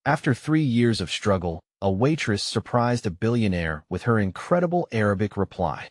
After 3 years of struggle, a waitress surprised a billionaire with her incredible Arabic reply.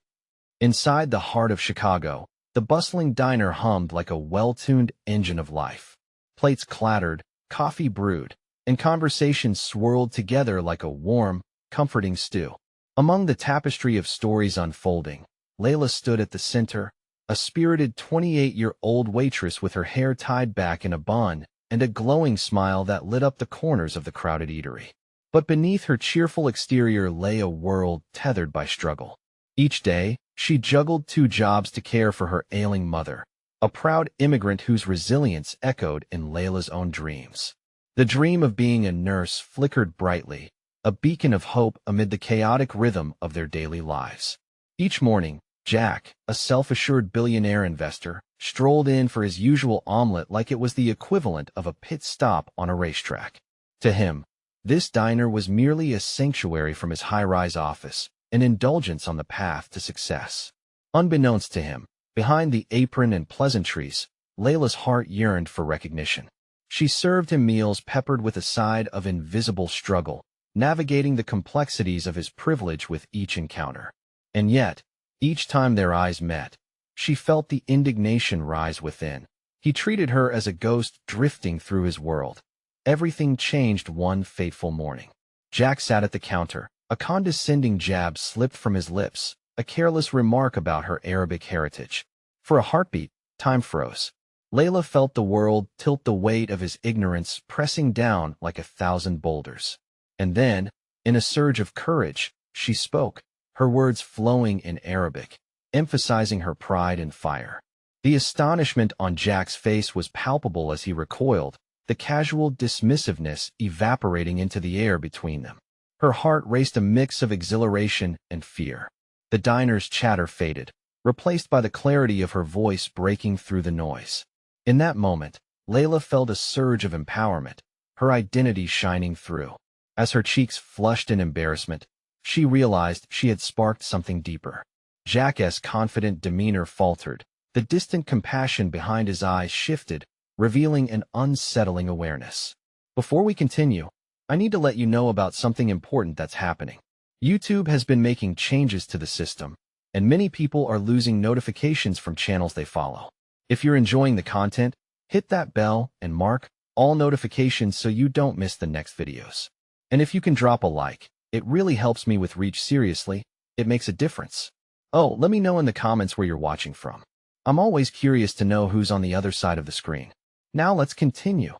Inside the heart of Chicago, the bustling diner hummed like a well-tuned engine of life. Plates clattered, coffee brewed, and conversations swirled together like a warm, comforting stew. Among the tapestry of stories unfolding, Laila stood at the center, a spirited 28-year-old waitress with her hair tied back in a bun and a glowing smile that lit up the corners of the crowded eatery. But beneath her cheerful exterior lay a world tethered by struggle. Each day, she juggled 2 jobs to care for her ailing mother, a proud immigrant whose resilience echoed in Laila's own dreams. The dream of being a nurse flickered brightly, a beacon of hope amid the chaotic rhythm of their daily lives. Each morning, Jack, a self-assured billionaire investor, strolled in for his usual omelet like it was the equivalent of a pit stop on a racetrack. To him, this diner was merely a sanctuary from his high-rise office, an indulgence on the path to success. Unbeknownst to him, behind the apron and pleasantries, Laila's heart yearned for recognition. She served him meals peppered with a side of invisible struggle, navigating the complexities of his privilege with each encounter. And yet, each time their eyes met, she felt the indignation rise within. He treated her as a ghost drifting through his world. Everything changed one fateful morning. Jack sat at the counter. A condescending jab slipped from his lips, a careless remark about her Arabic heritage. For a heartbeat, time froze. Laila felt the world tilt, the weight of his ignorance pressing down like 1,000 boulders. And then, in a surge of courage, she spoke, her words flowing in Arabic, emphasizing her pride and fire. The astonishment on Jack's face was palpable as he recoiled, the casual dismissiveness evaporating into the air between them. Her heart raced a mix of exhilaration and fear. The diner's chatter faded, replaced by the clarity of her voice breaking through the noise. In that moment, Laila felt a surge of empowerment, her identity shining through. As her cheeks flushed in embarrassment, she realized she had sparked something deeper. Jack's confident demeanor faltered. The distant compassion behind his eyes shifted, revealing an unsettling awareness. Before we continue, I need to let you know about something important that's happening. YouTube has been making changes to the system, and many people are losing notifications from channels they follow. If you're enjoying the content, hit that bell and mark all notifications so you don't miss the next videos. And if you can drop a like, it really helps me with reach. Seriously, it makes a difference. Oh, let me know in the comments where you're watching from. I'm always curious to know who's on the other side of the screen. Now let's continue.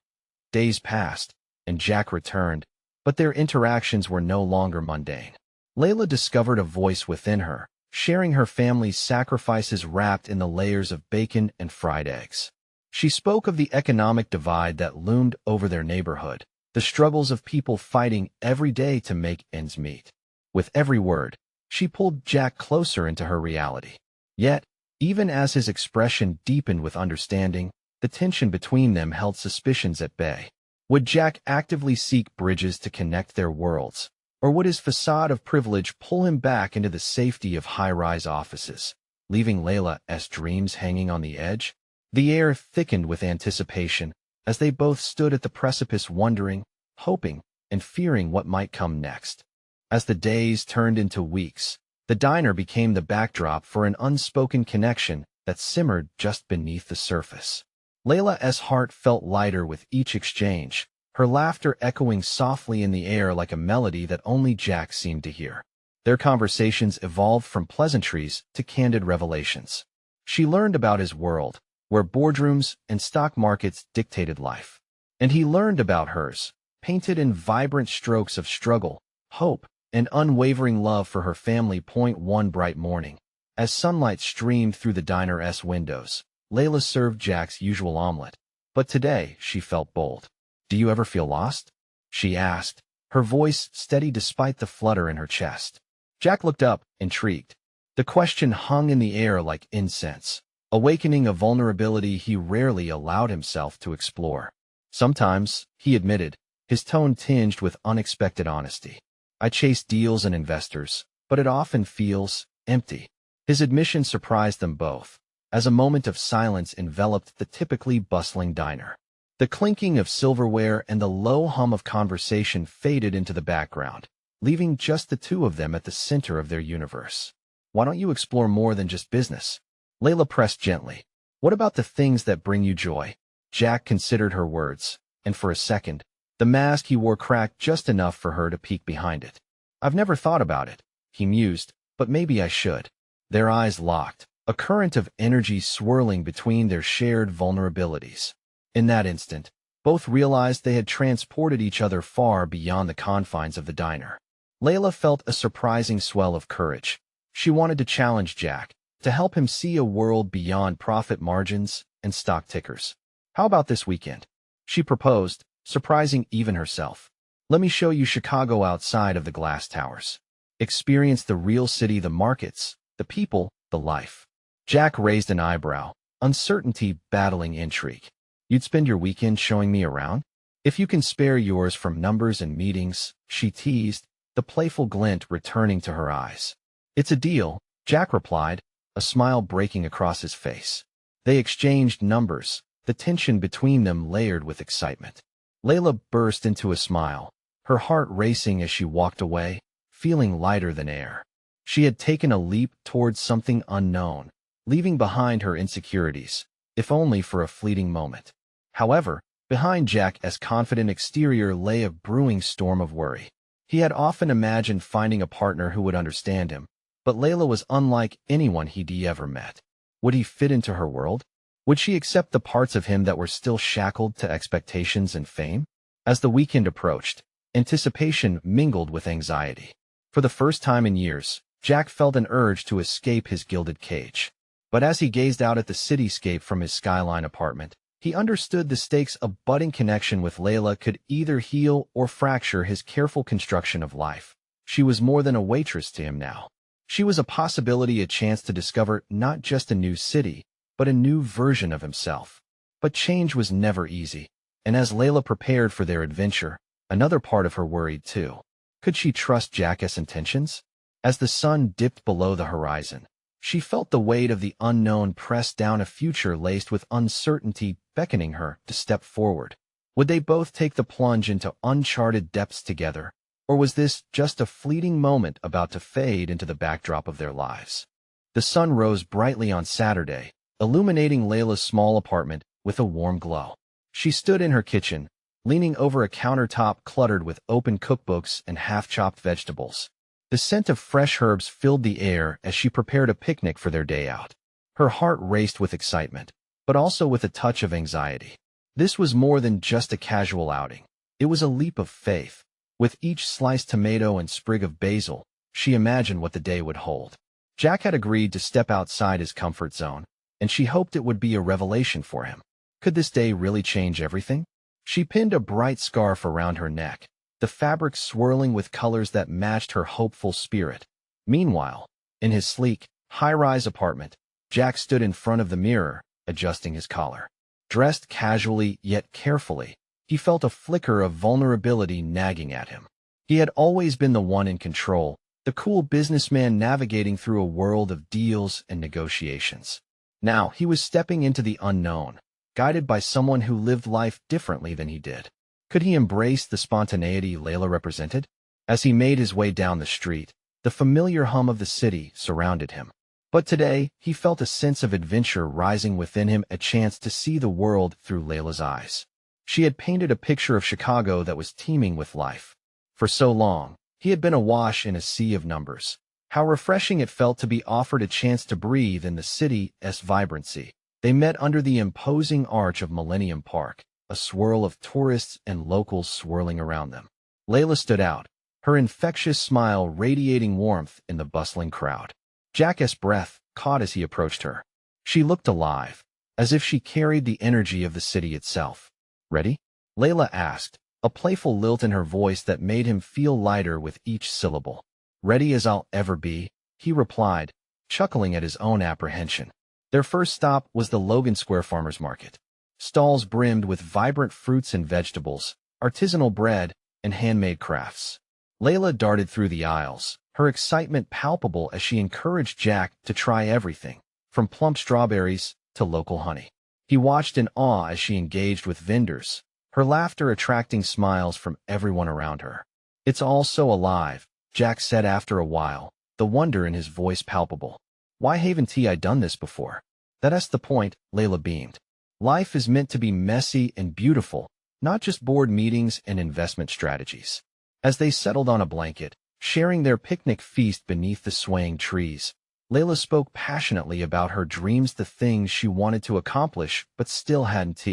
Days passed, and Jack returned, but their interactions were no longer mundane. Laila discovered a voice within her, sharing her family's sacrifices wrapped in the layers of bacon and fried eggs. She spoke of the economic divide that loomed over their neighborhood, the struggles of people fighting every day to make ends meet. With every word, she pulled Jack closer into her reality. Yet, even as his expression deepened with understanding, the tension between them held suspicions at bay. Would Jack actively seek bridges to connect their worlds, or would his facade of privilege pull him back into the safety of high-rise offices, leaving Laila's dreams hanging on the edge? The air thickened with anticipation as they both stood at the precipice, wondering, hoping, and fearing what might come next. As the days turned into weeks, the diner became the backdrop for an unspoken connection that simmered just beneath the surface. Laila's heart felt lighter with each exchange, her laughter echoing softly in the air like a melody that only Jack seemed to hear. Their conversations evolved from pleasantries to candid revelations. She learned about his world, where boardrooms and stock markets dictated life. And he learned about hers, painted in vibrant strokes of struggle, hope, and unwavering love for her family. One bright morning, as sunlight streamed through the diner's windows, Laila served Jack's usual omelet. But today, she felt bold. "Do you ever feel lost?" she asked, her voice steady despite the flutter in her chest. Jack looked up, intrigued. The question hung in the air like incense, awakening a vulnerability he rarely allowed himself to explore. "Sometimes," he admitted, his tone tinged with unexpected honesty. "I chase deals and investors, but it often feels empty." His admission surprised them both, as a moment of silence enveloped the typically bustling diner. The clinking of silverware and the low hum of conversation faded into the background, leaving just the two of them at the center of their universe. Why don't you explore more than just business? Laila pressed gently. What about the things that bring you joy? Jack considered her words, and for a second, the mask he wore cracked just enough for her to peek behind it. I've never thought about it, he mused, but maybe I should. Their eyes locked, a current of energy swirling between their shared vulnerabilities. In that instant, both realized they had transported each other far beyond the confines of the diner. Laila felt a surprising swell of courage. She wanted to challenge Jack, to help him see a world beyond profit margins and stock tickers. How about this weekend? She proposed, surprising even herself. Let me show you Chicago outside of the glass towers. Experience the real city, the markets, the people, the life. Jack raised an eyebrow, uncertainty battling intrigue. You'd spend your weekend showing me around? If you can spare yours from numbers and meetings, she teased, the playful glint returning to her eyes. It's a deal, Jack replied, a smile breaking across his face. They exchanged numbers, the tension between them layered with excitement. Laila burst into a smile, her heart racing as she walked away, feeling lighter than air. She had taken a leap towards something unknown, leaving behind her insecurities, if only for a fleeting moment. However, behind Jack's confident exterior lay a brewing storm of worry. He had often imagined finding a partner who would understand him, but Laila was unlike anyone he'd ever met. Would he fit into her world? Would she accept the parts of him that were still shackled to expectations and fame? As the weekend approached, anticipation mingled with anxiety. For the first time in years, Jack felt an urge to escape his gilded cage. But as he gazed out at the cityscape from his skyline apartment, he understood the stakes a budding connection with Laila could either heal or fracture his careful construction of life. She was more than a waitress to him now. She was a possibility, a chance to discover not just a new city, but a new version of himself. But change was never easy, and as Laila prepared for their adventure, another part of her worried too. Could she trust Jack's intentions? As the sun dipped below the horizon, she felt the weight of the unknown press down, a future laced with uncertainty beckoning her to step forward. Would they both take the plunge into uncharted depths together, or was this just a fleeting moment about to fade into the backdrop of their lives? The sun rose brightly on Saturday, illuminating Laila's small apartment with a warm glow. She stood in her kitchen, leaning over a countertop cluttered with open cookbooks and half-chopped vegetables. The scent of fresh herbs filled the air as she prepared a picnic for their day out. Her heart raced with excitement, but also with a touch of anxiety. This was more than just a casual outing. It was a leap of faith. With each sliced tomato and sprig of basil, she imagined what the day would hold. Jack had agreed to step outside his comfort zone, and she hoped it would be a revelation for him. Could this day really change everything? She pinned a bright scarf around her neck, the fabric swirling with colors that matched her hopeful spirit. Meanwhile, in his sleek, high-rise apartment, Jack stood in front of the mirror, adjusting his collar. Dressed casually yet carefully, he felt a flicker of vulnerability nagging at him. He had always been the one in control, the cool businessman navigating through a world of deals and negotiations. Now he was stepping into the unknown, guided by someone who lived life differently than he did. Could he embrace the spontaneity Laila represented? As he made his way down the street, the familiar hum of the city surrounded him. But today, he felt a sense of adventure rising within him, a chance to see the world through Laila's eyes. She had painted a picture of Chicago that was teeming with life. For so long, he had been awash in a sea of numbers. How refreshing it felt to be offered a chance to breathe in the city's vibrancy. They met under the imposing arch of Millennium Park, a swirl of tourists and locals swirling around them. Laila stood out, her infectious smile radiating warmth in the bustling crowd. Jack's breath caught as he approached her. She looked alive, as if she carried the energy of the city itself. Ready? Laila asked, a playful lilt in her voice that made him feel lighter with each syllable. Ready as I'll ever be, he replied, chuckling at his own apprehension. Their first stop was the Logan Square Farmers Market. Stalls brimmed with vibrant fruits and vegetables, artisanal bread, and handmade crafts. Laila darted through the aisles, her excitement palpable as she encouraged Jack to try everything, from plump strawberries to local honey. He watched in awe as she engaged with vendors, her laughter attracting smiles from everyone around her. "It's all so alive," Jack said after a while, the wonder in his voice palpable. "Why haven't I done this before?" "That's the point," Laila beamed. "Life is meant to be messy and beautiful, not just board meetings and investment strategies." As they settled on a blanket, sharing their picnic feast beneath the swaying trees, Laila spoke passionately about her dreams, the things she wanted to accomplish but still hadn't.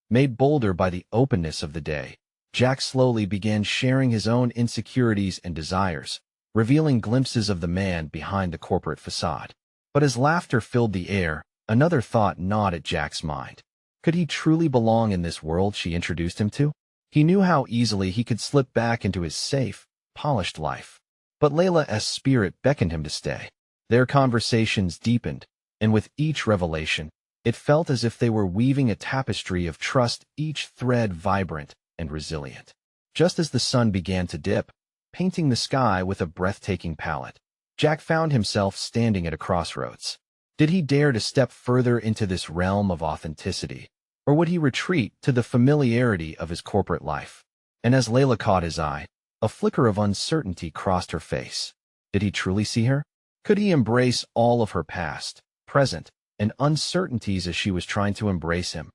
Made bolder by the openness of the day, Jack slowly began sharing his own insecurities and desires, revealing glimpses of the man behind the corporate facade. But as laughter filled the air, another thought gnawed at Jack's mind. Could he truly belong in this world she introduced him to? He knew how easily he could slip back into his safe, polished life. But Laila's spirit beckoned him to stay. Their conversations deepened, and with each revelation, it felt as if they were weaving a tapestry of trust, each thread vibrant and resilient. Just as the sun began to dip, painting the sky with a breathtaking palette, Jack found himself standing at a crossroads. Did he dare to step further into this realm of authenticity, or would he retreat to the familiarity of his corporate life? And as Laila caught his eye, a flicker of uncertainty crossed her face. Did he truly see her? Could he embrace all of her past, present, and uncertainties as she was trying to embrace him?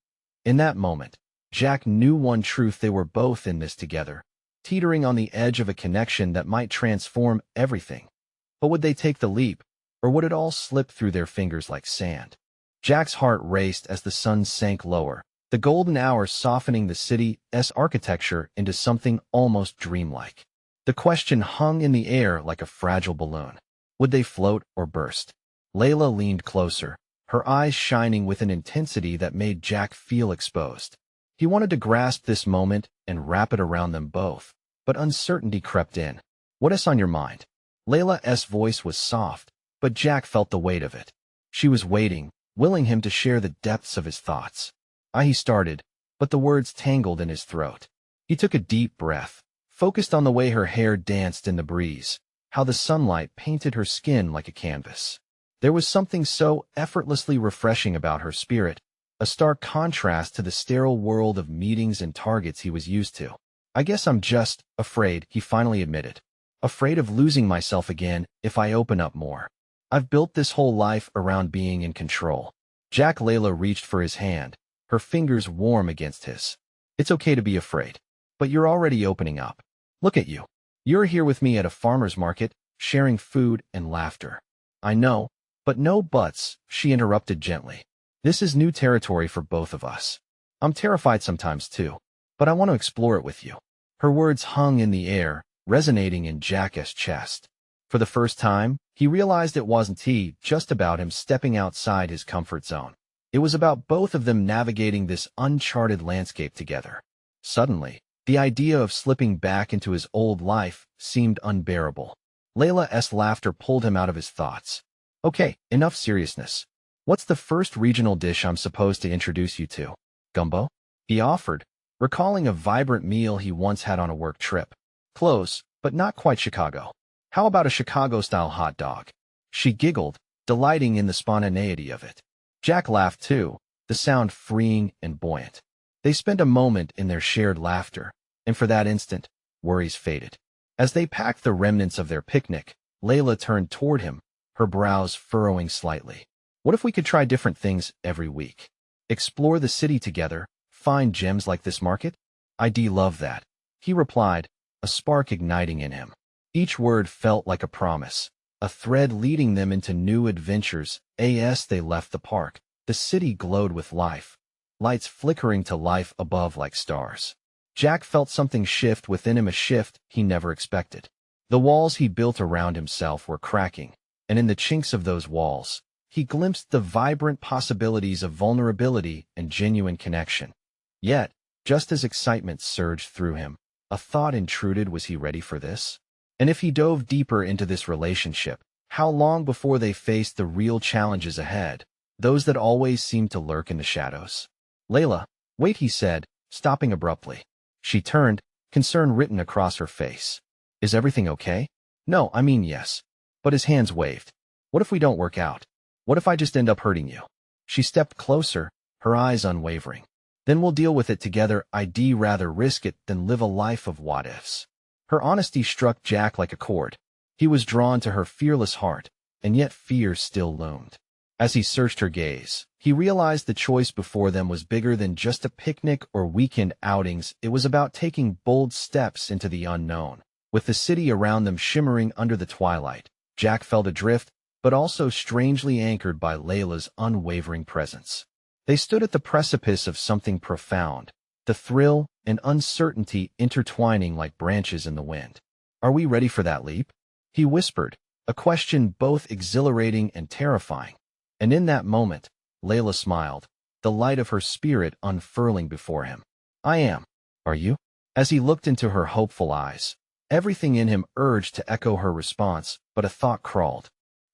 In that moment, Jack knew one truth: they were both in this together, teetering on the edge of a connection that might transform everything. But would they take the leap, or would it all slip through their fingers like sand? Jack's heart raced as the sun sank lower, the golden hour softening the city's architecture into something almost dreamlike. The question hung in the air like a fragile balloon. Would they float or burst? Laila leaned closer, her eyes shining with an intensity that made Jack feel exposed. He wanted to grasp this moment and wrap it around them both, but uncertainty crept in. "What's on your mind?" Laila's voice was soft, but Jack felt the weight of it. She was waiting, willing him to share the depths of his thoughts. He started, but the words tangled in his throat. He took a deep breath, focused on the way her hair danced in the breeze, how the sunlight painted her skin like a canvas. There was something so effortlessly refreshing about her spirit, a stark contrast to the sterile world of meetings and targets he was used to. "I guess I'm just afraid," he finally admitted. "Afraid of losing myself again if I open up more. I've built this whole life around being in control." Laila reached for his hand, her fingers warm against his. "It's okay to be afraid, but you're already opening up. Look at you. You're here with me at a farmer's market, sharing food and laughter." "I know, but no buts," she interrupted gently. "This is new territory for both of us. I'm terrified sometimes too, but I want to explore it with you." Her words hung in the air, resonating in Jack's chest. For the first time, he realized it wasn't just about him stepping outside his comfort zone. It was about both of them navigating this uncharted landscape together. Suddenly, the idea of slipping back into his old life seemed unbearable. Laila's laughter pulled him out of his thoughts. "Okay, enough seriousness. What's the first regional dish I'm supposed to introduce you to?" "Gumbo?" he offered, recalling a vibrant meal he once had on a work trip. "Close, but not quite Chicago. How about a Chicago-style hot dog?" She giggled, delighting in the spontaneity of it. Jack laughed too, the sound freeing and buoyant. They spent a moment in their shared laughter, and for that instant, worries faded. As they packed the remnants of their picnic, Laila turned toward him, her brows furrowing slightly. "What if we could try different things every week? Explore the city together, find gems like this market?" "I'd love that," he replied, a spark igniting in him. Each word felt like a promise, a thread leading them into new adventures. As they left the park, the city glowed with life, lights flickering to life above like stars. Jack felt something shift within him, a shift he never expected. The walls he built around himself were cracking, and in the chinks of those walls, he glimpsed the vibrant possibilities of vulnerability and genuine connection. Yet, just as excitement surged through him, a thought intruded: was he ready for this? And if he dove deeper into this relationship, how long before they faced the real challenges ahead, those that always seemed to lurk in the shadows? "Laila, wait," he said, stopping abruptly. She turned, concern written across her face. "Is everything okay?" "No, I mean yes." But his hands waved. "What if we don't work out? What if I just end up hurting you?" She stepped closer, her eyes unwavering. Then we'll deal with it together. I'd rather risk it than live a life of what-ifs. Her honesty struck Jack like a chord. He was drawn to her fearless heart, and yet fear still loomed. As he searched her gaze, he realized the choice before them was bigger than just a picnic or weekend outings. It was about taking bold steps into the unknown. With the city around them shimmering under the twilight, Jack felt adrift, but also strangely anchored by Laila's unwavering presence. They stood at the precipice of something profound, the thrill and uncertainty intertwining like branches in the wind. "Are we ready for that leap?" he whispered, a question both exhilarating and terrifying. And in that moment, Laila smiled, the light of her spirit unfurling before him. "I am. Are you?" As he looked into her hopeful eyes, everything in him urged to echo her response, but a thought crawled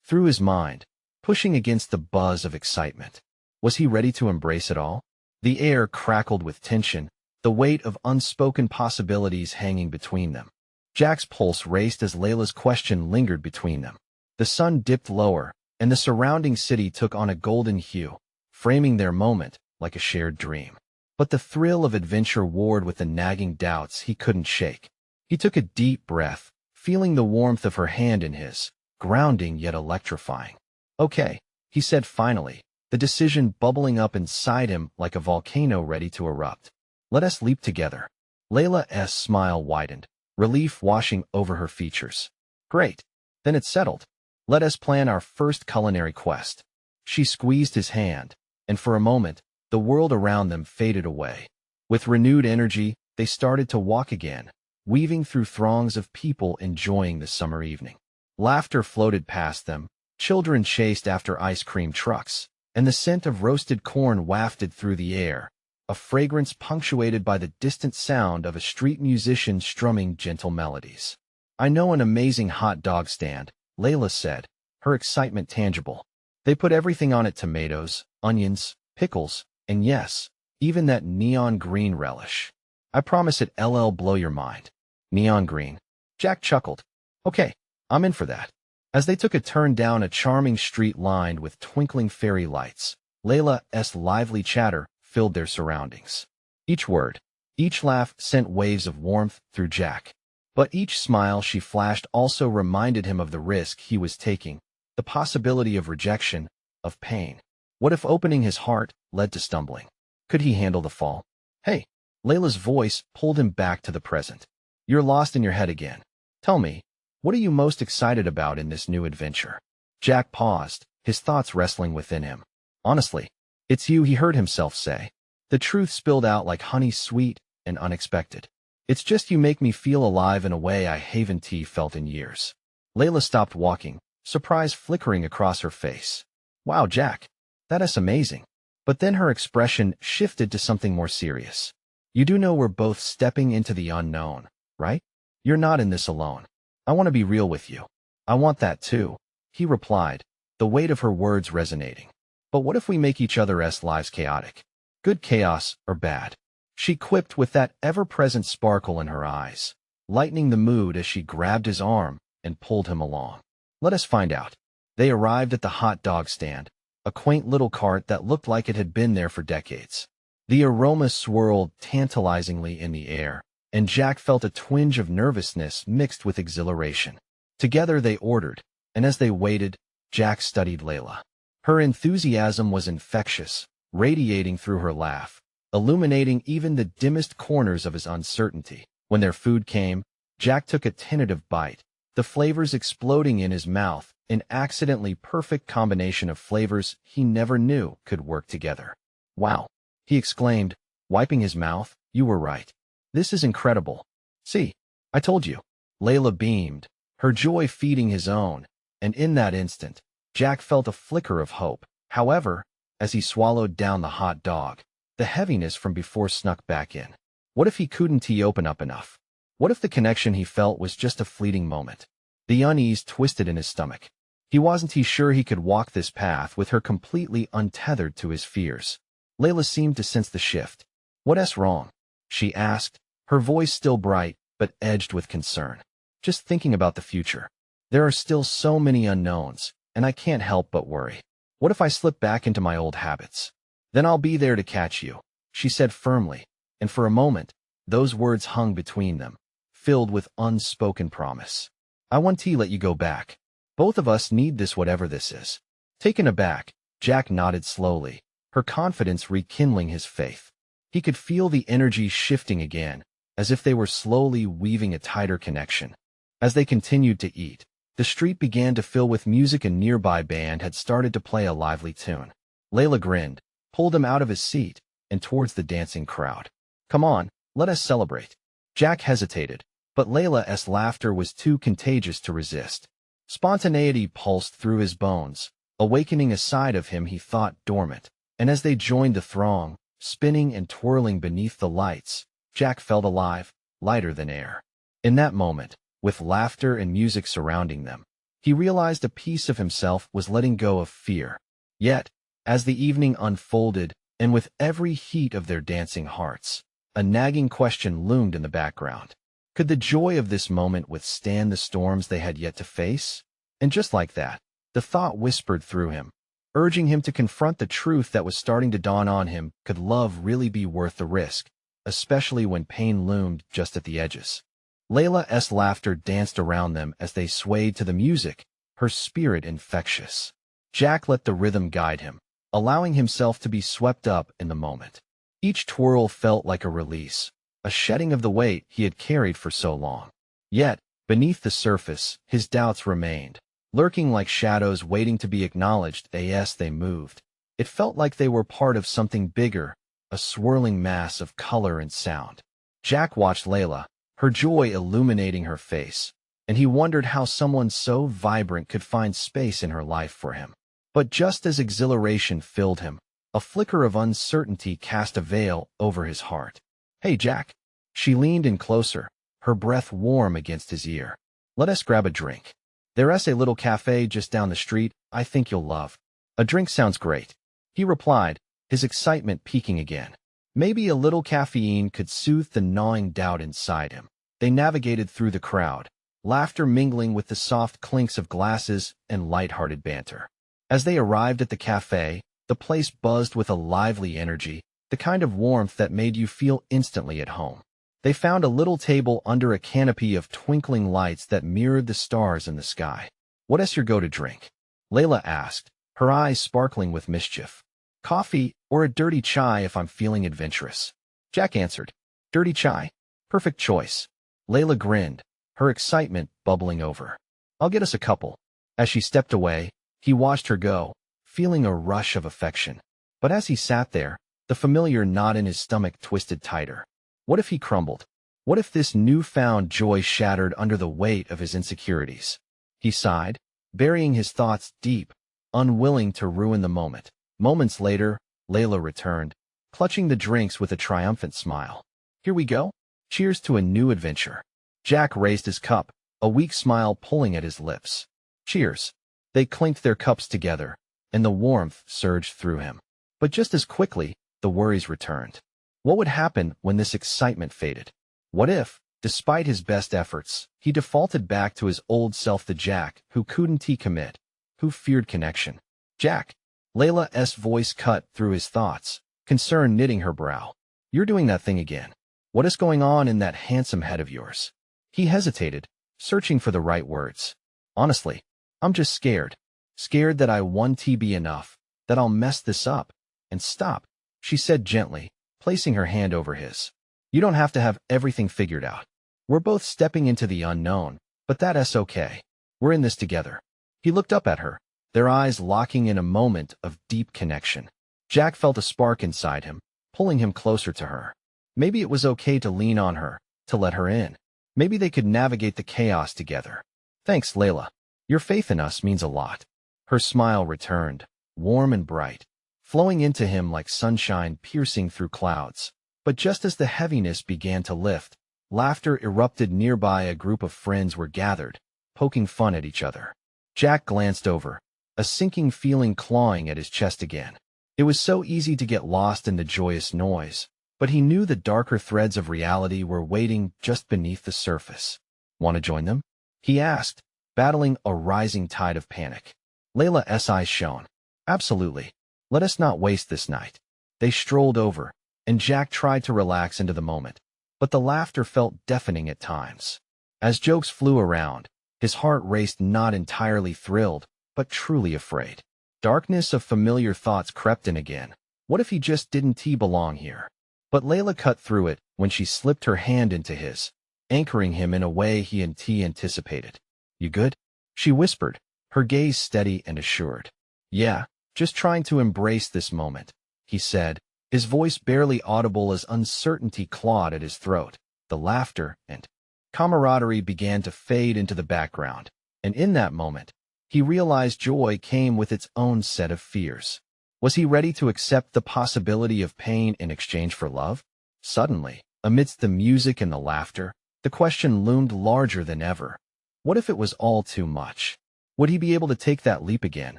through his mind, pushing against the buzz of excitement. Was he ready to embrace it all? The air crackled with tension, the weight of unspoken possibilities hanging between them. Jack's pulse raced as Laila's question lingered between them. The sun dipped lower, and the surrounding city took on a golden hue, framing their moment like a shared dream. But the thrill of adventure warred with the nagging doubts he couldn't shake. He took a deep breath, feeling the warmth of her hand in his, grounding yet electrifying. "Okay," he said finally, the decision bubbling up inside him like a volcano ready to erupt. "Let us leap together." Laila's smile widened, relief washing over her features. "Great. Then it's settled. Let us plan our first culinary quest." She squeezed his hand, and for a moment, the world around them faded away. With renewed energy, they started to walk again, weaving through throngs of people enjoying the summer evening. Laughter floated past them, children chased after ice cream trucks, and the scent of roasted corn wafted through the air, a fragrance punctuated by the distant sound of a street musician strumming gentle melodies. "I know an amazing hot dog stand," Laila said, her excitement tangible. "They put everything on it: tomatoes, onions, pickles, and yes, even that neon green relish. I promise it'll blow your mind." "Neon green?" Jack chuckled. "Okay, I'm in for that." As they took a turn down a charming street lined with twinkling fairy lights, Laila's lively chatter filled their surroundings. Each word, each laugh sent waves of warmth through Jack. But each smile she flashed also reminded him of the risk he was taking, the possibility of rejection, of pain. What if opening his heart led to stumbling? Could he handle the fall? "Hey," Laila's voice pulled him back to the present. "You're lost in your head again. Tell me, what are you most excited about in this new adventure?" Jack paused, his thoughts wrestling within him. "Honestly, it's you," he heard himself say. The truth spilled out like honey, sweet and unexpected. "It's just you make me feel alive in a way I haven't felt in years." Laila stopped walking, surprise flickering across her face. "Wow, Jack, that is amazing." But then her expression shifted to something more serious. "You do know we're both stepping into the unknown, right? You're not in this alone. I want to be real with you." "I want that too," he replied, the weight of her words resonating. "But what if we make each other's lives chaotic? Good chaos or bad?" She quipped with that ever-present sparkle in her eyes, lightening the mood as she grabbed his arm and pulled him along. "Let us find out." They arrived at the hot dog stand, a quaint little cart that looked like it had been there for decades. The aroma swirled tantalizingly in the air, and Jack felt a twinge of nervousness mixed with exhilaration. Together they ordered, and as they waited, Jack studied Laila. Her enthusiasm was infectious, radiating through her laugh, illuminating even the dimmest corners of his uncertainty. When their food came, Jack took a tentative bite, the flavors exploding in his mouth, an accidentally perfect combination of flavors he never knew could work together. "Wow," he exclaimed, wiping his mouth, "you were right. This is incredible. See, I told you." Laila beamed, her joy feeding his own, and in that instant, Jack felt a flicker of hope. However, as he swallowed down the hot dog, the heaviness from before snuck back in. What if he couldn't open up enough? What if the connection he felt was just a fleeting moment? The unease twisted in his stomach. He wasn't sure he could walk this path with her completely untethered to his fears. Laila seemed to sense the shift. "What's wrong?" she asked, her voice still bright but edged with concern. "Just thinking about the future. There are still so many unknowns, and I can't help but worry. What if I slip back into my old habits?" Then I'll be there to catch you, she said firmly, and for a moment, those words hung between them, filled with unspoken promise. I want to let you go back. Both of us need this whatever this is. Taken aback, Jack nodded slowly, her confidence rekindling his faith. He could feel the energy shifting again, as if they were slowly weaving a tighter connection. As they continued to eat, the street began to fill with music. A nearby band had started to play a lively tune. Laila grinned, pulled him out of his seat, and towards the dancing crowd. Come on, let us celebrate. Jack hesitated, but Laila's laughter was too contagious to resist. Spontaneity pulsed through his bones, awakening a side of him he thought dormant. And as they joined the throng, spinning and twirling beneath the lights, Jack felt alive, lighter than air. In that moment, with laughter and music surrounding them, he realized a piece of himself was letting go of fear. Yet, as the evening unfolded, and with every heat of their dancing hearts, a nagging question loomed in the background. Could the joy of this moment withstand the storms they had yet to face? And just like that, the thought whispered through him, urging him to confront the truth that was starting to dawn on him. Could love really be worth the risk, especially when pain loomed just at the edges? Laila's laughter danced around them as they swayed to the music, her spirit infectious. Jack let the rhythm guide him, allowing himself to be swept up in the moment. Each twirl felt like a release, a shedding of the weight he had carried for so long. Yet, beneath the surface, his doubts remained, lurking like shadows waiting to be acknowledged. As they moved, it felt like they were part of something bigger, a swirling mass of color and sound. Jack watched Laila, her joy illuminating her face, and he wondered how someone so vibrant could find space in her life for him. But just as exhilaration filled him, a flicker of uncertainty cast a veil over his heart. Hey, Jack. She leaned in closer, her breath warm against his ear. Let us grab a drink. There's a little cafe just down the street I think you'll love. A drink sounds great, he replied, his excitement peaking again. Maybe a little caffeine could soothe the gnawing doubt inside him. They navigated through the crowd, laughter mingling with the soft clinks of glasses and light-hearted banter. As they arrived at the cafe, the place buzzed with a lively energy, the kind of warmth that made you feel instantly at home. They found a little table under a canopy of twinkling lights that mirrored the stars in the sky. What's your go-to drink? Laila asked, her eyes sparkling with mischief. Coffee or a dirty chai if I'm feeling adventurous. Jack answered. Dirty chai. Perfect choice. Laila grinned, her excitement bubbling over. I'll get us a couple. As she stepped away, he watched her go, feeling a rush of affection. But as he sat there, the familiar knot in his stomach twisted tighter. What if he crumbled? What if this newfound joy shattered under the weight of his insecurities? He sighed, burying his thoughts deep, unwilling to ruin the moment. Moments later, Laila returned, clutching the drinks with a triumphant smile. Here we go. Cheers to a new adventure. Jack raised his cup, a weak smile pulling at his lips. Cheers. They clinked their cups together, and the warmth surged through him. But just as quickly, the worries returned. What would happen when this excitement faded? What if, despite his best efforts, he defaulted back to his old self, the Jack who couldn't commit, who feared connection? Jack. Laila's voice cut through his thoughts, concern knitting her brow. You're doing that thing again. What is going on in that handsome head of yours? He hesitated, searching for the right words. Honestly, I'm just scared. Scared that I won't be enough, that I'll mess this up. And stop, she said gently, placing her hand over his. You don't have to have everything figured out. We're both stepping into the unknown, but that's okay. We're in this together. He looked up at her, their eyes locking in a moment of deep connection. Jack felt a spark inside him, pulling him closer to her. Maybe it was okay to lean on her, to let her in. Maybe they could navigate the chaos together. Thanks, Laila. Your faith in us means a lot. Her smile returned, warm and bright, flowing into him like sunshine piercing through clouds. But just as the heaviness began to lift, laughter erupted nearby. A group of friends were gathered, poking fun at each other. Jack glanced over, a sinking feeling clawing at his chest again. It was so easy to get lost in the joyous noise, but he knew the darker threads of reality were waiting just beneath the surface. Want to join them? He asked, battling a rising tide of panic. Laila's eyes shone. Absolutely. Let us not waste this night. They strolled over, and Jack tried to relax into the moment, but the laughter felt deafening at times. As jokes flew around, his heart raced, not entirely thrilled, but truly afraid. Darkness of familiar thoughts crept in again. What if he just didn't belong here? But Laila cut through it when she slipped her hand into his, anchoring him in a way he anticipated. "You good?" she whispered, her gaze steady and assured. "Yeah, just trying to embrace this moment," he said, his voice barely audible as uncertainty clawed at his throat. The laughter and camaraderie began to fade into the background, and in that moment, he realized joy came with its own set of fears. Was he ready to accept the possibility of pain in exchange for love? Suddenly, amidst the music and the laughter, the question loomed larger than ever. What if it was all too much? Would he be able to take that leap again,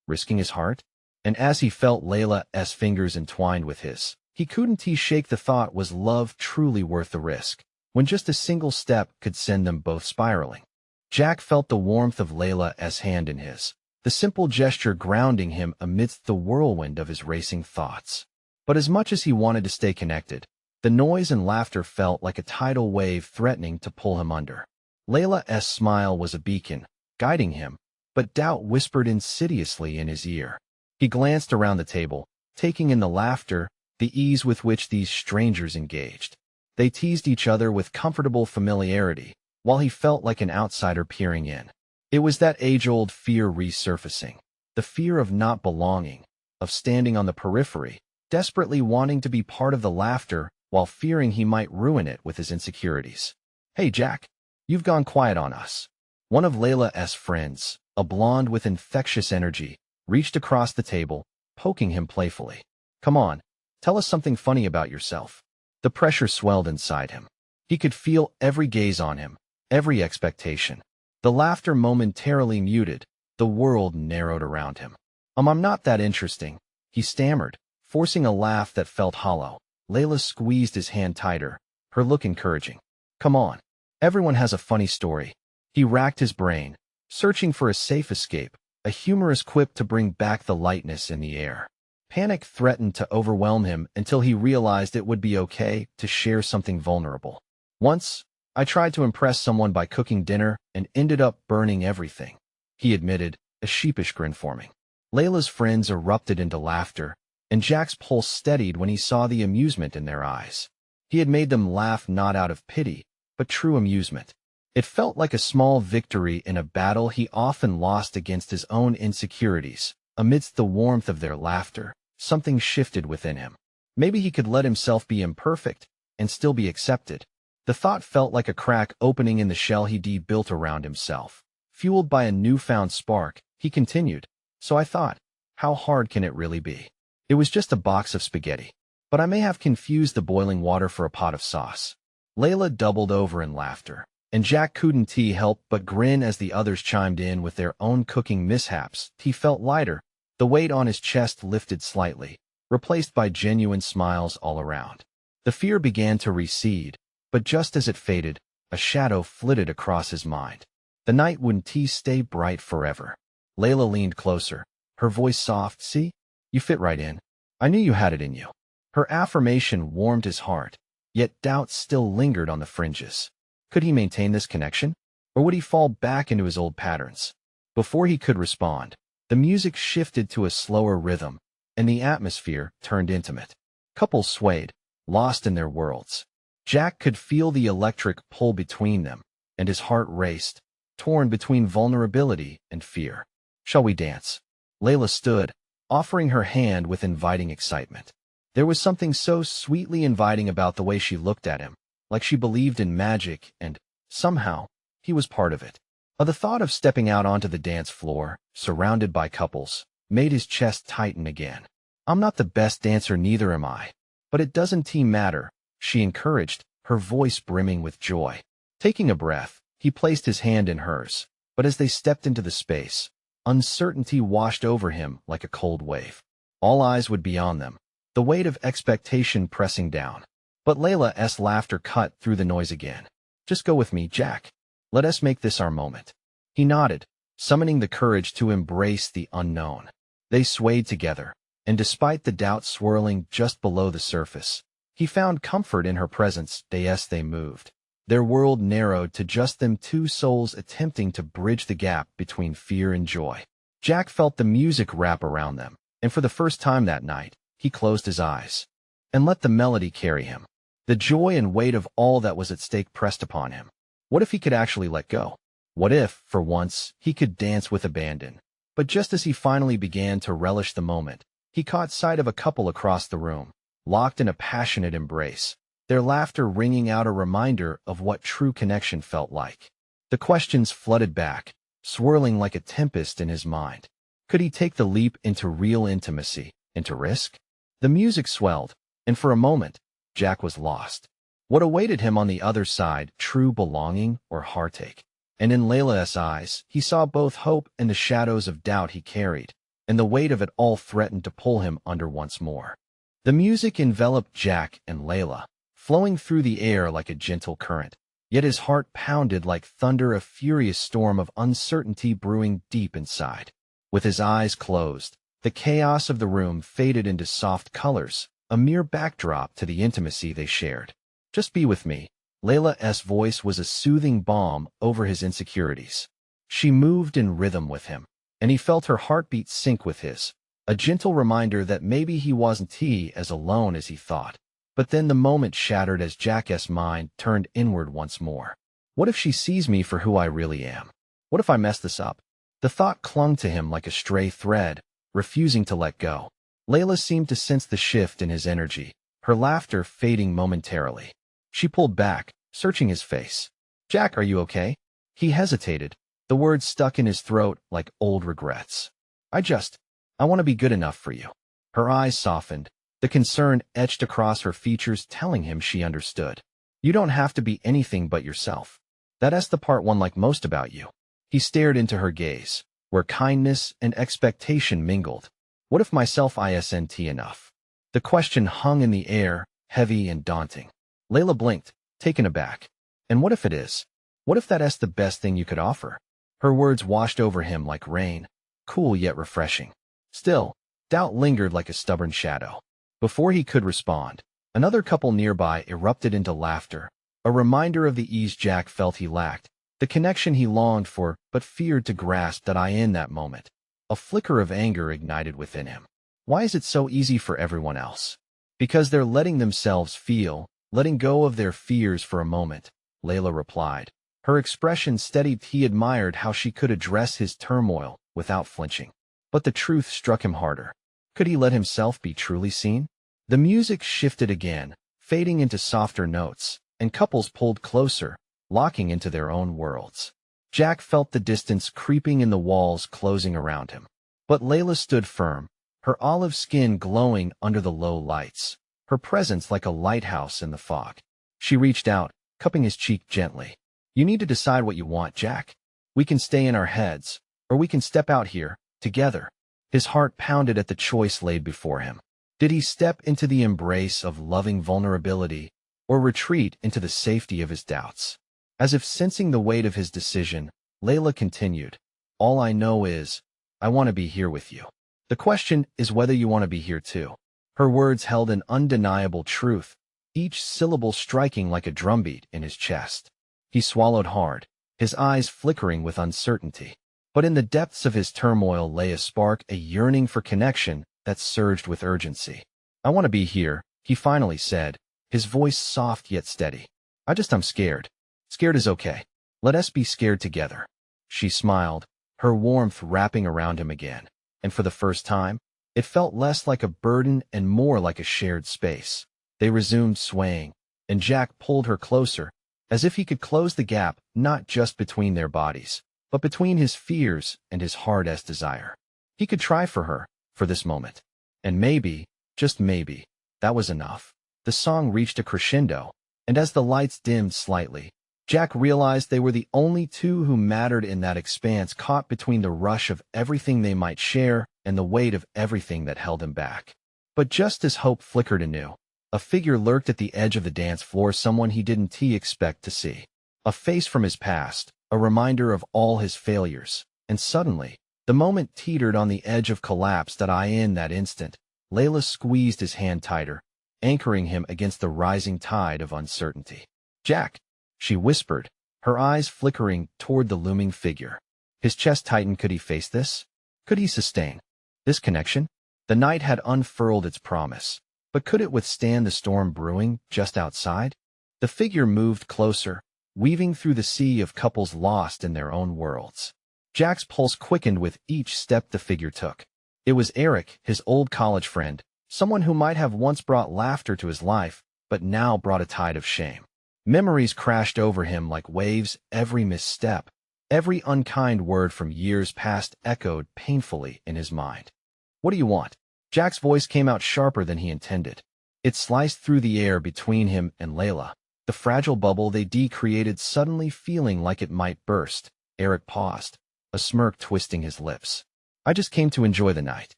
risking his heart? And as he felt Laila's fingers entwined with his, he couldn't shake the thought, was love truly worth the risk, when just a single step could send them both spiraling? Jack felt the warmth of Laila's hand in his, the simple gesture grounding him amidst the whirlwind of his racing thoughts. But as much as he wanted to stay connected, the noise and laughter felt like a tidal wave threatening to pull him under. Laila's smile was a beacon, guiding him, but doubt whispered insidiously in his ear. He glanced around the table, taking in the laughter, the ease with which these strangers engaged. They teased each other with comfortable familiarity, while he felt like an outsider peering in. It was that age-old fear resurfacing, the fear of not belonging, of standing on the periphery, desperately wanting to be part of the laughter while fearing he might ruin it with his insecurities. "Hey, Jack, you've gone quiet on us." One of Laila's friends, a blonde with infectious energy, reached across the table, poking him playfully. "Come on, tell us something funny about yourself." The pressure swelled inside him. He could feel every gaze on him, every expectation. The laughter momentarily muted, the world narrowed around him. I'm not that interesting," he stammered, forcing a laugh that felt hollow. Laila squeezed his hand tighter, her look encouraging. "Come on. Everyone has a funny story." He racked his brain, searching for a safe escape, a humorous quip to bring back the lightness in the air. Panic threatened to overwhelm him until he realized it would be okay to share something vulnerable. "Once, I tried to impress someone by cooking dinner and ended up burning everything," he admitted, a sheepish grin forming. Laila's friends erupted into laughter, and Jack's pulse steadied when he saw the amusement in their eyes. He had made them laugh not out of pity, but true amusement. It felt like a small victory in a battle he often lost against his own insecurities. Amidst the warmth of their laughter, something shifted within him. Maybe he could let himself be imperfect and still be accepted. The thought felt like a crack opening in the shell he'd built around himself. Fueled by a newfound spark, he continued, "So I thought, how hard can it really be? It was just a box of spaghetti. But I may have confused the boiling water for a pot of sauce." Laila doubled over in laughter, and Jack couldn't help but grin as the others chimed in with their own cooking mishaps. He felt lighter, the weight on his chest lifted slightly, replaced by genuine smiles all around. The fear began to recede, but just as it faded, a shadow flitted across his mind. The night wouldn't stay bright forever. Laila leaned closer, her voice soft. "See? You fit right in. I knew you had it in you." Her affirmation warmed his heart, yet doubt still lingered on the fringes. Could he maintain this connection? Or would he fall back into his old patterns? Before he could respond, the music shifted to a slower rhythm, and the atmosphere turned intimate. Couples swayed, lost in their worlds. Jack could feel the electric pull between them, and his heart raced, torn between vulnerability and fear. "Shall we dance?" Laila stood, offering her hand with inviting excitement. There was something so sweetly inviting about the way she looked at him, like she believed in magic and, somehow, he was part of it. The thought of stepping out onto the dance floor, surrounded by couples, made his chest tighten again. "I'm not the best dancer, neither am I. But it doesn't matter," she encouraged, her voice brimming with joy. Taking a breath, he placed his hand in hers, but as they stepped into the space, uncertainty washed over him like a cold wave. All eyes would be on them, the weight of expectation pressing down. But Laila's laughter cut through the noise again. "Just go with me, Jack. Let us make this our moment." He nodded, summoning the courage to embrace the unknown. They swayed together, and despite the doubt swirling just below the surface, he found comfort in her presence. As they moved, their world narrowed to just them two souls attempting to bridge the gap between fear and joy. Jack felt the music wrap around them, and for the first time that night, he closed his eyes and let the melody carry him. The joy and weight of all that was at stake pressed upon him. What if he could actually let go? What if, for once, he could dance with abandon? But just as he finally began to relish the moment, he caught sight of a couple across the room, locked in a passionate embrace, their laughter ringing out a reminder of what true connection felt like. The questions flooded back, swirling like a tempest in his mind. Could he take the leap into real intimacy, into risk? The music swelled, and for a moment, Jack was lost. What awaited him on the other side, true belonging or heartache? And in Laila's eyes, he saw both hope and the shadows of doubt he carried, and the weight of it all threatened to pull him under once more. The music enveloped Jack and Laila, flowing through the air like a gentle current, yet his heart pounded like thunder, a furious storm of uncertainty brewing deep inside. With his eyes closed, the chaos of the room faded into soft colors, a mere backdrop to the intimacy they shared. Just be with me. Laila's voice was a soothing balm over his insecurities. She moved in rhythm with him, and he felt her heartbeat sync with his, a gentle reminder that maybe he wasn't as alone as he thought. But then the moment shattered as Jack's mind turned inward once more. What if she sees me for who I really am? What if I mess this up? The thought clung to him like a stray thread, refusing to let go. Laila seemed to sense the shift in his energy, her laughter fading momentarily. She pulled back, searching his face. "Jack, are you okay?" He hesitated, the words stuck in his throat like old regrets. I want to be good enough for you." Her eyes softened, the concern etched across her features telling him she understood. "You don't have to be anything but yourself. That's the part one like most about you." He stared into her gaze, where kindness and expectation mingled. What if myself isn't enough? The question hung in the air, heavy and daunting. Laila blinked, taken aback. And what if it is? What if that's the best thing you could offer? Her words washed over him like rain, cool yet refreshing. Still, doubt lingered like a stubborn shadow. Before he could respond, another couple nearby erupted into laughter, a reminder of the ease Jack felt he lacked, the connection he longed for but feared to grasp in that moment. A flicker of anger ignited within him. Why is it so easy for everyone else? Because they're letting themselves feel, letting go of their fears for a moment, Laila replied. Her expression steadied. He admired how she could address his turmoil without flinching. But the truth struck him harder. Could he let himself be truly seen? The music shifted again, fading into softer notes, and couples pulled closer, locking into their own worlds. Jack felt the distance creeping in, the walls closing around him. But Laila stood firm, her olive skin glowing under the low lights, her presence like a lighthouse in the fog. She reached out, cupping his cheek gently. "You need to decide what you want, Jack. We can stay in our heads, or we can step out here, together." His heart pounded at the choice laid before him. Did he step into the embrace of loving vulnerability, or retreat into the safety of his doubts? As if sensing the weight of his decision, Laila continued, "All I know is, I want to be here with you. The question is whether you want to be here too." Her words held an undeniable truth, each syllable striking like a drumbeat in his chest. He swallowed hard, his eyes flickering with uncertainty. But in the depths of his turmoil lay a spark, a yearning for connection that surged with urgency. "I want to be here," he finally said, his voice soft yet steady. I'm scared." "Scared is okay. Let us be scared together." She smiled, her warmth wrapping around him again, and for the first time, it felt less like a burden and more like a shared space. They resumed swaying, and Jack pulled her closer, as if he could close the gap not just between their bodies, but between his fears and his hard-ass desire. He could try for her, for this moment. And maybe, just maybe, that was enough. The song reached a crescendo, and as the lights dimmed slightly, Jack realized they were the only two who mattered in that expanse, caught between the rush of everything they might share and the weight of everything that held him back. But just as hope flickered anew, a figure lurked at the edge of the dance floor, someone he didn't expect to see. A face from his past, a reminder of all his failures. And suddenly, the moment teetered on the edge of collapse. In that instant, Laila squeezed his hand tighter, anchoring him against the rising tide of uncertainty. "Jack," she whispered, her eyes flickering toward the looming figure. His chest tightened. Could he face this? Could he sustain this connection? The night had unfurled its promise, but could it withstand the storm brewing just outside? The figure moved closer, weaving through the sea of couples lost in their own worlds. Jack's pulse quickened with each step the figure took. It was Eric, his old college friend, someone who might have once brought laughter to his life, but now brought a tide of shame. Memories crashed over him like waves. Every misstep, every unkind word from years past echoed painfully in his mind. "What do you want?" Jack's voice came out sharper than he intended. It sliced through the air between him and Laila, the fragile bubble they created suddenly feeling like it might burst. Eric paused, a smirk twisting his lips. "I just came to enjoy the night.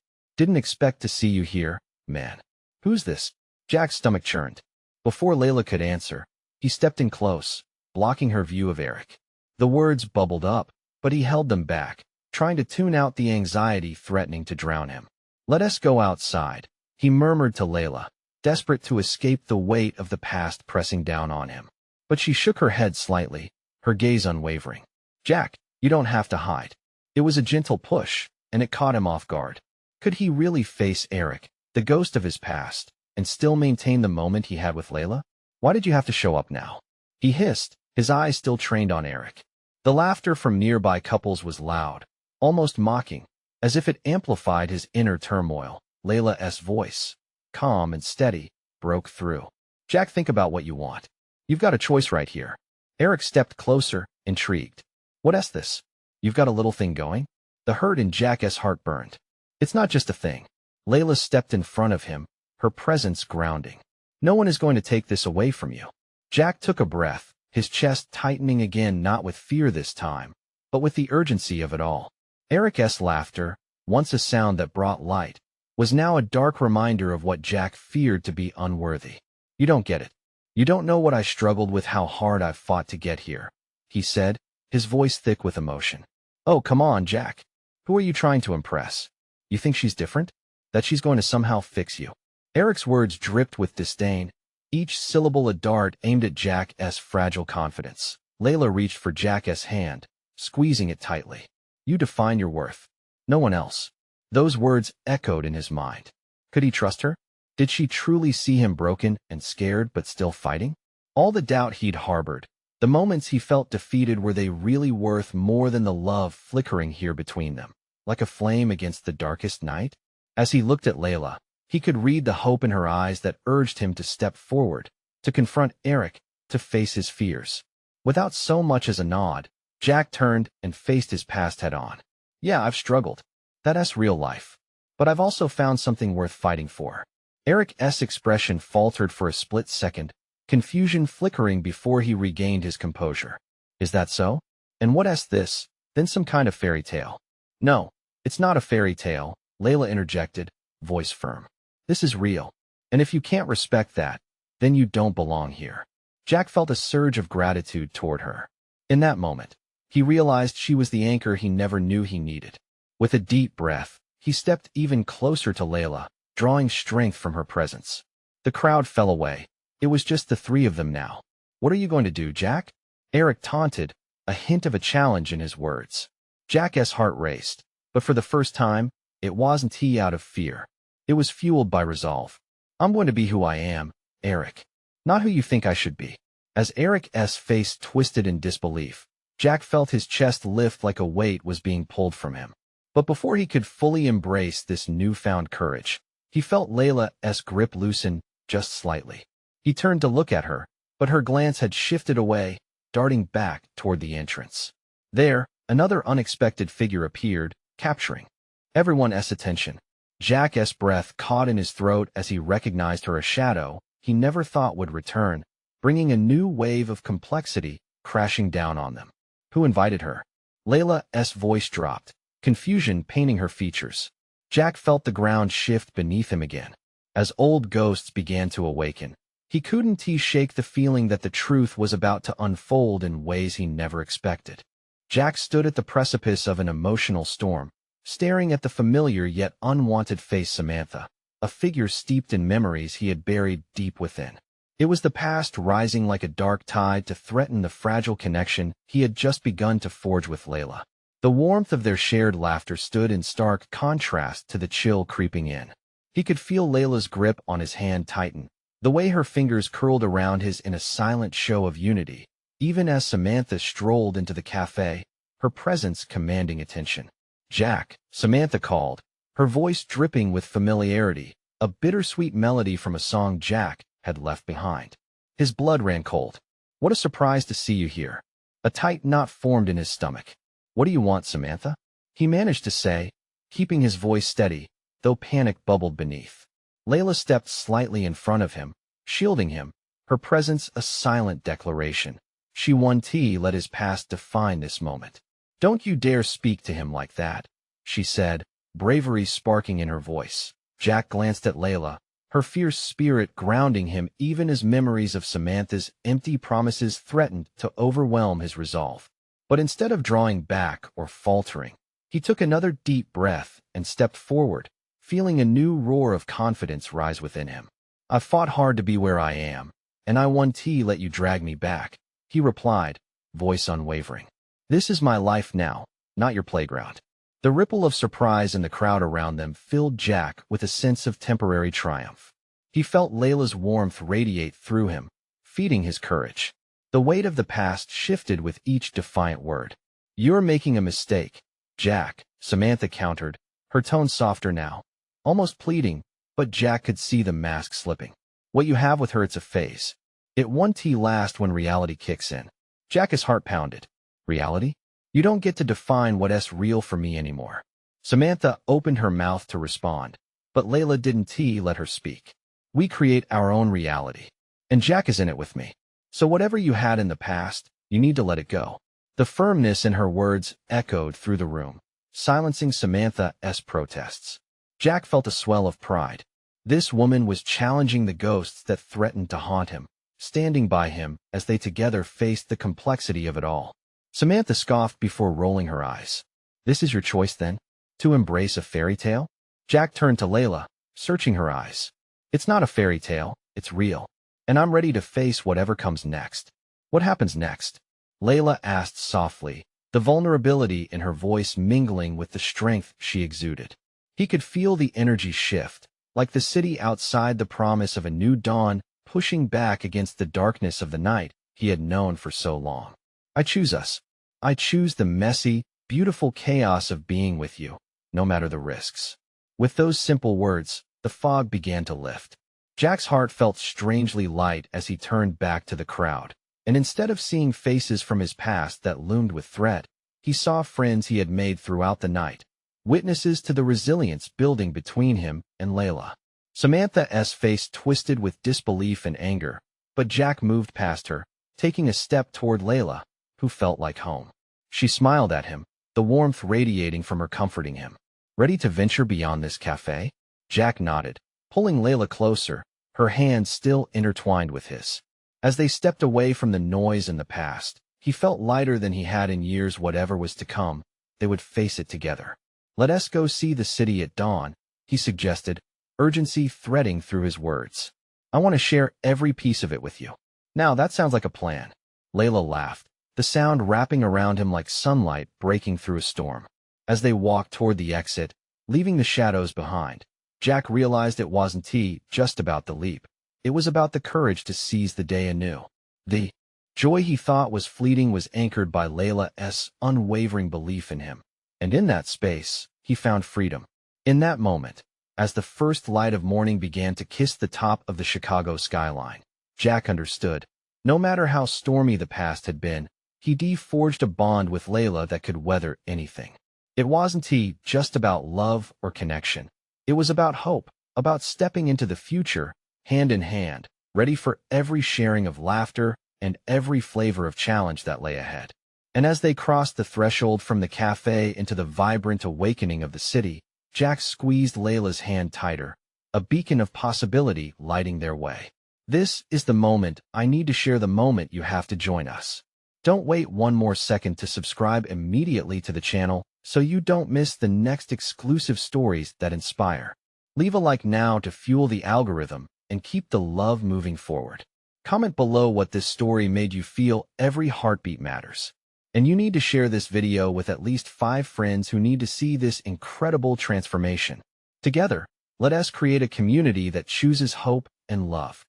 Didn't expect to see you here, man." "Who's this?" Jack's stomach churned. Before Laila could answer, he stepped in close, blocking her view of Eric. The words bubbled up, but he held them back, trying to tune out the anxiety threatening to drown him. "Let us go outside," he murmured to Laila, desperate to escape the weight of the past pressing down on him. But she shook her head slightly, her gaze unwavering. "Jack, you don't have to hide." It was a gentle push, and it caught him off guard. Could he really face Eric, the ghost of his past, and still maintain the moment he had with Laila? "Why did you have to show up now?" he hissed, his eyes still trained on Eric. The laughter from nearby couples was loud, almost mocking, as if it amplified his inner turmoil. Laila's voice, calm and steady, broke through. "Jack, think about what you want. You've got a choice right here." Eric stepped closer, intrigued. "What's this? You've got a little thing going?" The hurt in Jack's heart burned. "It's not just a thing." Laila stepped in front of him, her presence grounding. "No one is going to take this away from you." Jack took a breath, his chest tightening again, not with fear this time, but with the urgency of it all. Eric's laughter, once a sound that brought light, was now a dark reminder of what Jack feared to be unworthy. "You don't get it. You don't know what I struggled with, how hard I've fought to get here," he said, his voice thick with emotion. "Oh, come on, Jack. Who are you trying to impress? You think she's different? That she's going to somehow fix you?" Eric's words dripped with disdain, each syllable a dart aimed at Jack's fragile confidence. Laila reached for Jack's hand, squeezing it tightly. "You define your worth. No one else." Those words echoed in his mind. Could he trust her? Did she truly see him broken and scared but still fighting? All the doubt he'd harbored, the moments he felt defeated, were they really worth more than the love flickering here between them, like a flame against the darkest night? As he looked at Laila, he could read the hope in her eyes that urged him to step forward, to confront Eric, to face his fears. Without so much as a nod, Jack turned and faced his past head-on. "Yeah, I've struggled. That's real life. But I've also found something worth fighting for." Eric's expression faltered for a split second, confusion flickering before he regained his composure. "Is that so? And what's this, then some kind of fairy tale?" "No, it's not a fairy tale," Laila interjected, voice firm. "This is real. And if you can't respect that, then you don't belong here." Jack felt a surge of gratitude toward her. In that moment, he realized she was the anchor he never knew he needed. With a deep breath, he stepped even closer to Laila, drawing strength from her presence. The crowd fell away. It was just the three of them now. "What are you going to do, Jack?" Eric taunted, a hint of a challenge in his words. Jack's heart raced, but for the first time, it wasn't he out of fear. It was fueled by resolve. "I'm going to be who I am, Eric. Not who you think I should be." As Eric's face twisted in disbelief, Jack felt his chest lift like a weight was being pulled from him. But before he could fully embrace this newfound courage, he felt Laila's grip loosen just slightly. He turned to look at her, but her glance had shifted away, darting back toward the entrance. There, another unexpected figure appeared, capturing everyone's attention. Jack's breath caught in his throat as he recognized her, a shadow he never thought would return, bringing a new wave of complexity crashing down on them. "Who invited her?" Laila's voice dropped, confusion painting her features. Jack felt the ground shift beneath him again. As old ghosts began to awaken, he couldn't shake the feeling that the truth was about to unfold in ways he never expected. Jack stood at the precipice of an emotional storm, staring at the familiar yet unwanted face Samantha, a figure steeped in memories he had buried deep within. It was the past rising like a dark tide to threaten the fragile connection he had just begun to forge with Laila. The warmth of their shared laughter stood in stark contrast to the chill creeping in. He could feel Laila's grip on his hand tighten, the way her fingers curled around his in a silent show of unity, even as Samantha strolled into the cafe, her presence commanding attention. "Jack," Samantha called, her voice dripping with familiarity, a bittersweet melody from a song Jack had left behind. His blood ran cold. "What a surprise to see you here." A tight knot formed in his stomach. "What do you want, Samantha?" he managed to say, keeping his voice steady, though panic bubbled beneath. Laila stepped slightly in front of him, shielding him, her presence a silent declaration. She let his past define this moment. "Don't you dare speak to him like that," she said, bravery sparking in her voice. Jack glanced at Laila, her fierce spirit grounding him even as memories of Samantha's empty promises threatened to overwhelm his resolve. But instead of drawing back or faltering, he took another deep breath and stepped forward, feeling a new roar of confidence rise within him. "I've fought hard to be where I am, and I won't let you drag me back," he replied, voice unwavering. "This is my life now, not your playground." The ripple of surprise in the crowd around them filled Jack with a sense of temporary triumph. He felt Layla's warmth radiate through him, feeding his courage. The weight of the past shifted with each defiant word. "You're making a mistake, Jack," Samantha countered, her tone softer now, almost pleading, but Jack could see the mask slipping. "What you have with her, it's a phase. It won't last when reality kicks in." Jack's heart pounded. "Reality? You don't get to define what's real for me anymore." Samantha opened her mouth to respond, but Laila didn't let her speak. "We create our own reality, and Jack is in it with me. So whatever you had in the past, you need to let it go." The firmness in her words echoed through the room, silencing Samantha's protests. Jack felt a swell of pride. This woman was challenging the ghosts that threatened to haunt him, standing by him as they together faced the complexity of it all. Samantha scoffed before rolling her eyes. "This is your choice, then? To embrace a fairy tale?" Jack turned to Laila, searching her eyes. "It's not a fairy tale, it's real. And I'm ready to face whatever comes next." "What happens next?" Laila asked softly, the vulnerability in her voice mingling with the strength she exuded. He could feel the energy shift, like the city outside, the promise of a new dawn pushing back against the darkness of the night he had known for so long. "I choose us. I choose the messy, beautiful chaos of being with you, no matter the risks." With those simple words, the fog began to lift. Jack's heart felt strangely light as he turned back to the crowd, and instead of seeing faces from his past that loomed with threat, he saw friends he had made throughout the night, witnesses to the resilience building between him and Laila. Samantha's face twisted with disbelief and anger, but Jack moved past her, taking a step toward Laila, who felt like home. She smiled at him, the warmth radiating from her comforting him. "Ready to venture beyond this cafe?" Jack nodded, pulling Laila closer, her hands still intertwined with his. As they stepped away from the noise in the past, he felt lighter than he had in years. Whatever was to come, they would face it together. "Let's go see the city at dawn," he suggested, urgency threading through his words. "I want to share every piece of it with you." "Now that sounds like a plan." Laila laughed, the sound wrapping around him like sunlight breaking through a storm. As they walked toward the exit, leaving the shadows behind, Jack realized it wasn't just about the leap. It was about the courage to seize the day anew. The joy he thought was fleeting was anchored by Laila's unwavering belief in him. And in that space, he found freedom. In that moment, as the first light of morning began to kiss the top of the Chicago skyline, Jack understood. No matter how stormy the past had been, he forged a bond with Laila that could weather anything. It wasn't just about love or connection. It was about hope, about stepping into the future, hand in hand, ready for every sharing of laughter and every flavor of challenge that lay ahead. And as they crossed the threshold from the cafe into the vibrant awakening of the city, Jack squeezed Laila's hand tighter, a beacon of possibility lighting their way. "This is the moment. I need to share the moment. You have to join us." Don't wait one more second to subscribe immediately to the channel so you don't miss the next exclusive stories that inspire. Leave a like now to fuel the algorithm and keep the love moving forward. Comment below what this story made you feel. Every heartbeat matters. And you need to share this video with at least 5 friends who need to see this incredible transformation. Together, let us create a community that chooses hope and love.